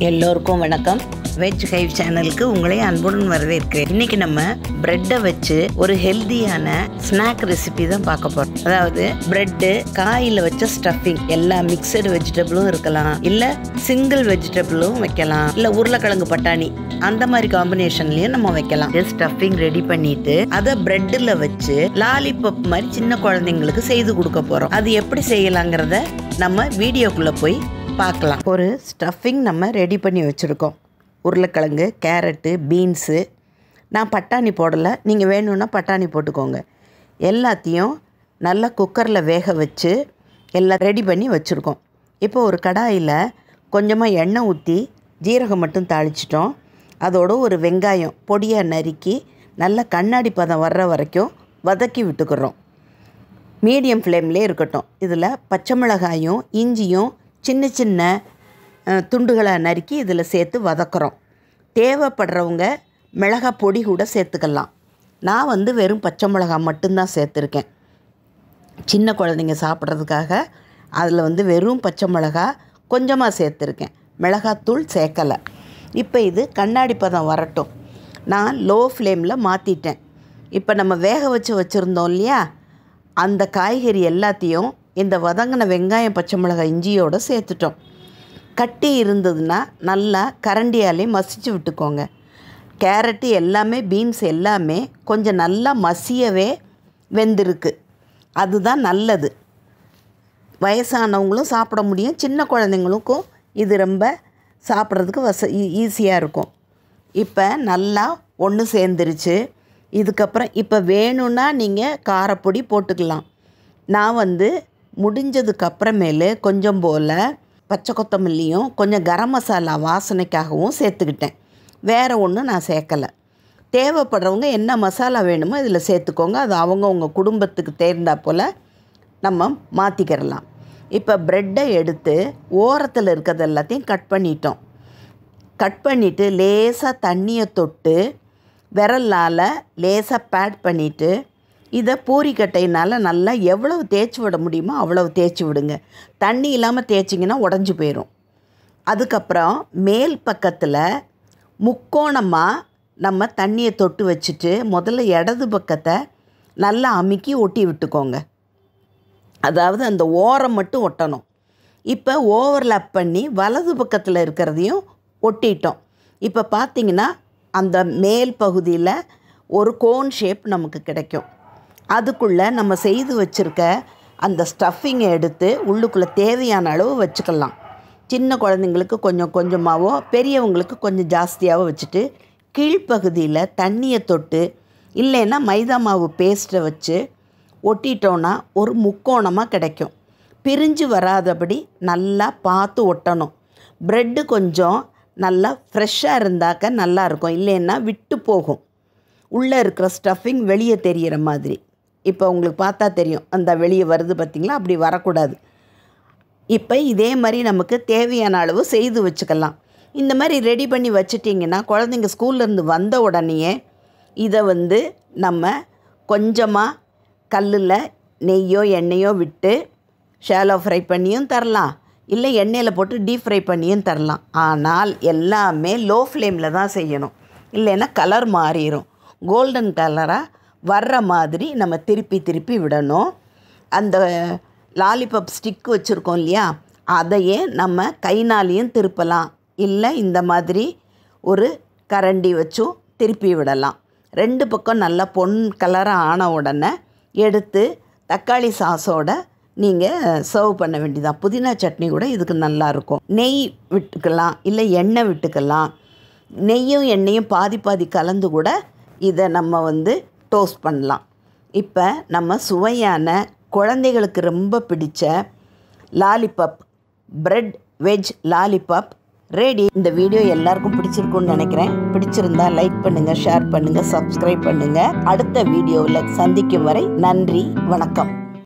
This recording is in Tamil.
எல்லோருக்கும் வணக்கம். வெஜ் ஹைவ் சேனலுக்கு உங்களை அன்புடன் வரவேற்கிறேன். இன்னைக்கு நம்ம பிரெட்டை வச்சு ஒரு ஹெல்தியான ஸ்நாக் ரெசிபி தான் பார்க்க போறோம். அதாவது பிரெட்டு, காயில் வச்ச ஸ்டஃபிங், எல்லா மிக்சடு வெஜிடபிளும் இருக்கலாம், இல்ல சிங்கிள் வெஜிடபிளும் வைக்கலாம், இல்ல உருளைக்கிழங்கு பட்டாணி அந்த மாதிரி காம்பினேஷன்லயும் நம்ம வைக்கலாம். ஸ்டஃபிங் ரெடி பண்ணிட்டு அதை பிரெட்ல வச்சு லாலிபப் மாதிரி சின்ன குழந்தைங்களுக்கு செய்து கொடுக்க போறோம். அது எப்படி செய்யலாங்கிறத நம்ம வீடியோக்குள்ள போய் பார்க்கலாம். ஒரு ஸ்டஃபிங் நம்ம ரெடி பண்ணி வச்சுருக்கோம். உருளைக்கிழங்கு, கேரட்டு, பீன்ஸு. நான் பட்டாணி போடலை, நீங்கள் வேணும்னா பட்டாணி போட்டுக்கோங்க. எல்லாத்தையும் நல்லா குக்கரில் வேக வச்சு எல்லாம் ரெடி பண்ணி வச்சுருக்கோம். இப்போ ஒரு கடாயில் கொஞ்சமாக எண்ணெய் ஊற்றி ஜீரகம் மட்டும் தாளிச்சிட்டோம். அதோடு ஒரு வெங்காயம் பொடியாக நறுக்கி நல்லா கண்ணாடி பதம் வர்ற வரைக்கும் வதக்கி விட்டுக்கிறோம். மீடியம் ஃப்ளேம்லேயே இருக்கட்டும். இதில் பச்சை மிளகாயும் இஞ்சியும் சின்ன சின்ன துண்டுகளை நறுக்கி இதில் சேர்த்து வதக்குறோம். தேவைப்படுறவங்க மிளகாய் பொடி கூட சேர்த்துக்கலாம். நான் வெறும் பச்சை மிளகாய் மட்டும்தான் சேர்த்துருக்கேன். சின்ன குழந்தைங்க சாப்பிட்றதுக்காக அதில் வெறும் பச்சை மிளகாய் கொஞ்சமாக சேர்த்துருக்கேன். மிளகாத்தூள் சேர்க்கலை. இப்போ இது கண்ணாடி பதம் வரட்டும். நான் லோ ஃப்ளேமில் மாற்றிட்டேன். இப்போ நம்ம வேக வச்சுருந்தோம் இல்லையா, அந்த காய்கறி எல்லாத்தையும் இந்த வதங்கின வெங்காயம், பச்சை மிளகாய், இஞ்சியோடு சேர்த்துட்டோம். கட்டி இருந்ததுன்னா நல்லா கரண்டியாலே மசிச்சு விட்டுக்கோங்க. கேரட்டு எல்லாமே, பீன்ஸ் எல்லாமே கொஞ்சம் நல்லா மசியவே வெந்திருக்கு. அதுதான் நல்லது. வயசானவங்களும் சாப்பிட முடியும், சின்ன குழந்தைங்களுக்கும் இது ரொம்ப சாப்பிட்றதுக்கு ஈஸியாக இருக்கும். இப்போ நல்லா ஒன்று சேர்ந்துருச்சு. இதுக்கப்புறம் இப்போ வேணும்னா நீங்கள் காரப்பொடி போட்டுக்கலாம். நான் முடிஞ்சதுக்கப்புறமேலு கொஞ்சம் போல் பச்சை கொத்தமல்லியும் கொஞ்சம் கரம் மசாலா வாசனைக்காகவும் சேர்த்துக்கிட்டேன். வேறு ஒன்றும் நான் சேர்க்கலை. தேவைப்படுறவங்க என்ன மசாலா வேணுமோ இதில் சேர்த்துக்கோங்க. அது அவங்கவுங்க குடும்பத்துக்கு தேர்ந்தா போல் நம்ம மாற்றிக்கிறலாம். இப்போ ப்ரெட்டை எடுத்து ஓரத்தில் இருக்கிறது எல்லாத்தையும் கட் பண்ணிட்டோம். கட் பண்ணிவிட்டு லேசாக தண்ணியை தொட்டு விரலால் லேசாக பேட் பண்ணிவிட்டு இதை பூரிக்கட்டையினால் நல்லா எவ்வளவு தேய்ச்சி விட முடியுமோ அவ்வளவு தேய்ச்சி விடுங்க. தண்ணி இல்லாமல் தேய்ச்சிங்கன்னா உடஞ்சி போயிடும். அதுக்கப்புறம் மேல் பக்கத்தில் முக்கோணமாக நம்ம தண்ணியை தொட்டு வச்சுட்டு முதல்ல இடது பக்கத்தை நல்லா அமுக்கி ஒட்டி விட்டுக்கோங்க. அதாவது அந்த ஓரம் மட்டும் ஒட்டணும். இப்போ ஓவர்லாப் பண்ணி வலது பக்கத்தில் இருக்கிறதையும் ஒட்டிட்டோம். இப்போ பார்த்திங்கன்னா அந்த மேல் பகுதியில் ஒரு கோன் ஷேப் நமக்கு கிடைக்கும். அதுக்குள்ளே நம்ம செய்து வச்சுருக்க அந்த ஸ்டஃபிங்கை எடுத்து உள்ளுக்குள்ளே தேவையான அளவு வச்சுக்கலாம். சின்ன குழந்தைங்களுக்கு கொஞ்சம் கொஞ்சமாகவோ, பெரியவங்களுக்கு கொஞ்சம் ஜாஸ்தியாகவோ வச்சுட்டு கீழ்ப்பகுதியில் தண்ணியை தொட்டு இல்லைன்னா மைதா மாவு பேஸ்ட்டை வச்சு ஒட்டிட்டோன்னா ஒரு முக்கோணமாக கிடைக்கும். பிரிஞ்சு வராதபடி நல்லா பார்த்து ஒட்டணும். ப்ரெட்டு கொஞ்சம் நல்லா ஃப்ரெஷ்ஷாக இருந்தாக்க நல்லாயிருக்கும், இல்லைன்னா விட்டு போகும். உள்ளே இருக்கிற ஸ்டஃபிங் வெளியே தெரிகிற மாதிரி. இப்போ உங்களுக்கு பார்த்தா தெரியும், அந்த வெளியே வருது பார்த்திங்களா, அப்படி வரக்கூடாது. இப்போ இதே மாதிரி நமக்கு தேவையான அளவு செய்து வச்சுக்கலாம். இந்த மாதிரி ரெடி பண்ணி வச்சிட்டிங்கன்னா குழந்தைங்க ஸ்கூல்லேருந்து வந்த உடனேயே இதை நம்ம கொஞ்சமாக கல்லில் நெய்யோ எண்ணெயோ விட்டு ஷாலோ ஃப்ரை பண்ணியும் தரலாம், இல்லை எண்ணெயில் போட்டு டீப் ஃப்ரை பண்ணியும் தரலாம். ஆனால் எல்லாமே லோ ஃப்ளேமில் தான் செய்யணும், இல்லைன்னா கலர் மாறிடும். கோல்டன் கலராக வர்ற மாதிரி நம்ம திருப்பி திருப்பி விடணும். அந்த லாலிபப் ஸ்டிக் வச்சுருக்கோம் இல்லையா, அதையே நம்ம கைனாலையும் திருப்பலாம், இல்லை இந்த மாதிரி ஒரு கரண்டி வச்சும் திருப்பி விடலாம். ரெண்டு பக்கம் நல்லா பொன் கலராக ஆன உடனே எடுத்து தக்காளி சாஸோட நீங்கள் சர்வ் பண்ண வேண்டியதான். புதினா சட்னி கூட இதுக்கு நல்லாயிருக்கும். நெய் விட்டுக்கலாம், இல்லை எண்ணெய் விட்டுக்கலாம். நெய்யும் எண்ணெயும் பாதி பாதி கலந்து கூட இதை நம்ம டோஸ்ட் பண்ணலாம். இப்போ நம்ம சுவையான குழந்தைகளுக்கு ரொம்ப பிடிச்ச lollipop, bread veg lollipop ready. இந்த வீடியோ எல்லாருக்கும் பிடிச்சிருக்குன்னு நினைக்கிறேன். பிடிச்சிருந்தா லைக் பண்ணுங்கள், ஷேர் பண்ணுங்கள், சப்ஸ்கிரைப் பண்ணுங்கள். அடுத்த வீடியோவில் சந்திக்கும் வரை நன்றி, வணக்கம்.